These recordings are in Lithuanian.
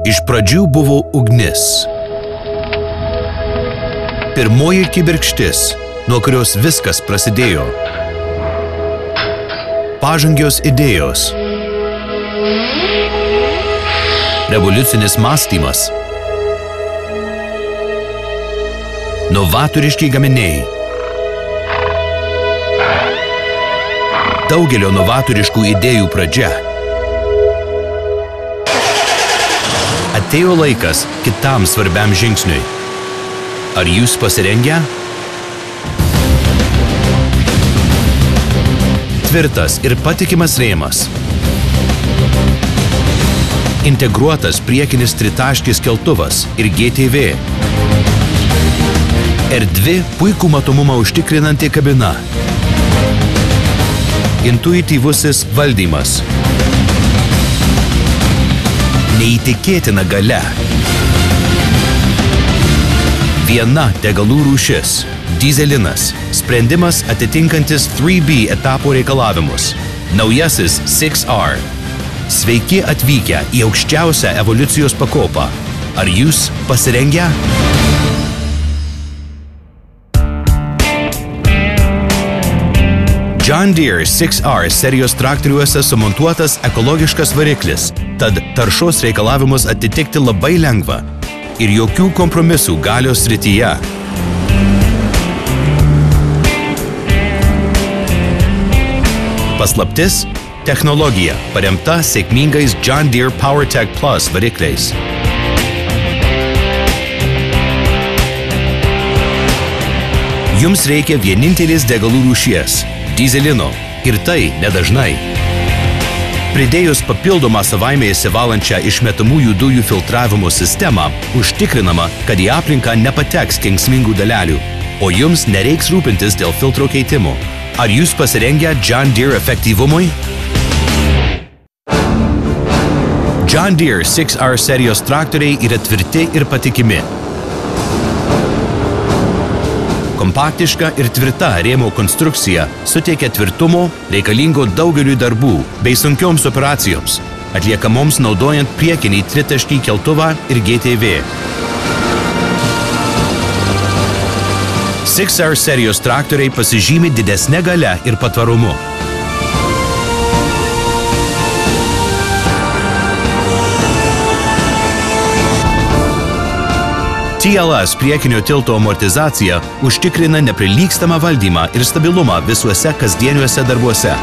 Iš pradžių buvo ugnis. Pirmoji kibirkštis, nuo kurios viskas prasidėjo. Pažangios idėjos. Revoliucinis mąstymas. Novatoriški gaminiai. Daugelio novatoriškų idėjų pradžia. Atėjo laikas kitam svarbiam žingsniui. Ar jūs pasirengę? Tvirtas ir patikimas rėmas. Integruotas priekinis tritaškis keltuvas ir GTV. Erdvi puikų matomumą užtikrinanti kabina. Intuityvusis valdymas. Neįtikėtina galia. Viena degalų rūšis – dyzelinas. Sprendimas atitinkantis 3B etapo reikalavimus. Naujasis 6R. Sveiki atvykę į aukščiausią evoliucijos pakopą. Ar jūs pasirengę? John Deere 6R serijos traktoriuose sumontuotas ekologiškas variklis, tad taršos reikalavimus atitikti labai lengva ir jokių kompromisų galios srityje. Paslaptis – technologija, paremta sėkmingais John Deere PowerTech Plus varikliais. Jums reikia vienintelis degalų rūšies – dyzelino, ir tai nedažnai. Pridėjus papildomą savaime įsivalančią išmetamųjų dujų filtravimo sistemą, užtikrinama, kad į aplinką nepateks kenksmingų dalelių, o jums nereiks rūpintis dėl filtro keitimo. Ar jūs pasirengę John Deere efektyvumui? John Deere 6R serijos traktoriai yra tvirti ir patikimi. Kompaktiška ir tvirta rėmo konstrukcija suteikia tvirtumo reikalingo daugeliui darbų bei sunkioms operacijoms, atliekamoms naudojant priekinį tritaškį keltuvą ir GTV. 6R serijos traktoriai pasižymi didesne galia ir patvarumu. TLS priekinio tilto amortizacija užtikrina neprilygstamą valdymą ir stabilumą visuose kasdieniuose darbuose.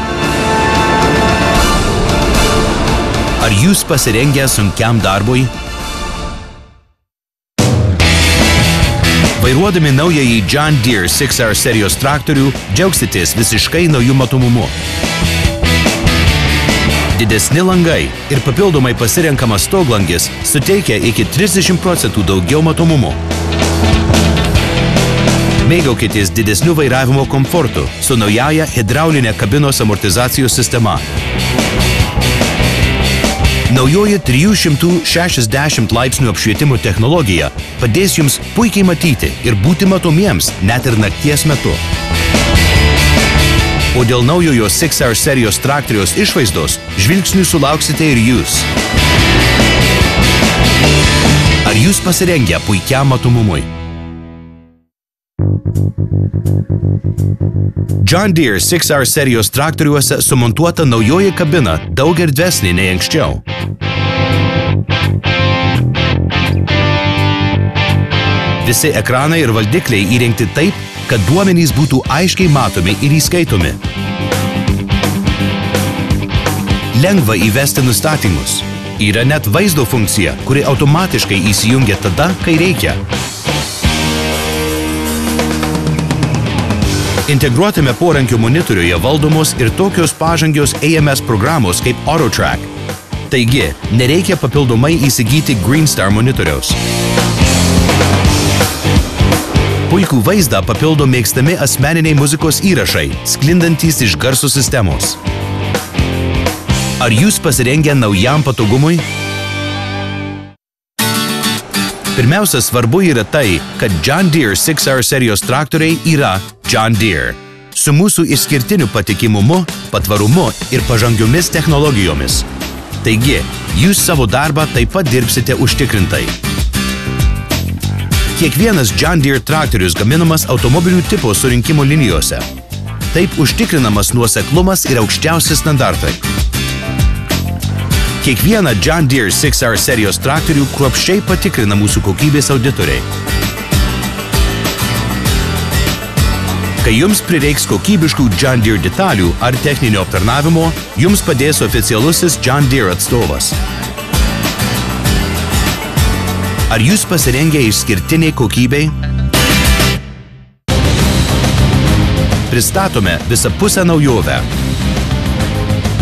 Ar jūs pasirengę sunkiam darbui? Vairuodami naująjį John Deere 6R serijos traktorių, džiaugsitės visiškai naujų matomumu. Didesni langai ir papildomai pasirenkamas stoglangis suteikia iki 30% daugiau matomumo. Mėgaukitės didesniu vairavimo komfortu su naujaja hidraulinė kabinos amortizacijos sistema. Naujoji 360 laipsnių apšvietimo technologija padės jums puikiai matyti ir būti matomiems net ir nakties metu. O dėl naujojo 6R serijos traktoriaus išvaizdos žvilgsnių sulauksite ir jūs. Ar jūs pasirengę puikiam matomumui? John Deere 6R serijos traktoriuose sumontuota naujoji kabina daug erdvesnė nei anksčiau. Visi ekranai ir valdikliai įrengti taip, kad duomenys būtų aiškiai matomi ir įskaitomi. Lengva įvesti nustatymus. Yra net vaizdo funkcija, kuri automatiškai įsijungia tada, kai reikia. Integruotame porankio monitoriuje valdomos ir tokios pažangios AMS programos kaip AutoTrack. Taigi, nereikia papildomai įsigyti Greenstar monitoriaus. Puikų vaizdą papildo mėgstami asmeniniai muzikos įrašai, sklindantys iš garso sistemos. Ar jūs pasirengę naujam patogumui? Pirmiausia, svarbu yra tai, kad John Deere 6R serijos traktoriai yra John Deere. Su mūsų išskirtiniu patikimumu, patvarumu ir pažangiomis technologijomis. Taigi, jūs savo darbą taip pat dirbsite užtikrintai. Kiekvienas John Deere traktorius gaminamas automobilių tipo surinkimo linijose. Taip užtikrinamas nuoseklumas ir aukščiausi standartai. Kiekvieną John Deere 6R serijos traktorių kruopščiai patikrina mūsų kokybės auditoriai. Kai jums prireiks kokybiškų John Deere detalių ar techninio aptarnavimo, jums padės oficialusis John Deere atstovas. Ar jūs pasirengę išskirtiniai kokybei? Pristatome visapusę naujovę.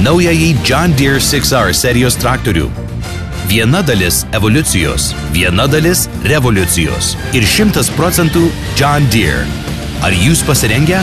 Naująjį John Deere 6R serijos traktorių. Viena dalis evoliucijos, viena dalis revoliucijos ir 100% John Deere. Ar jūs pasirengę?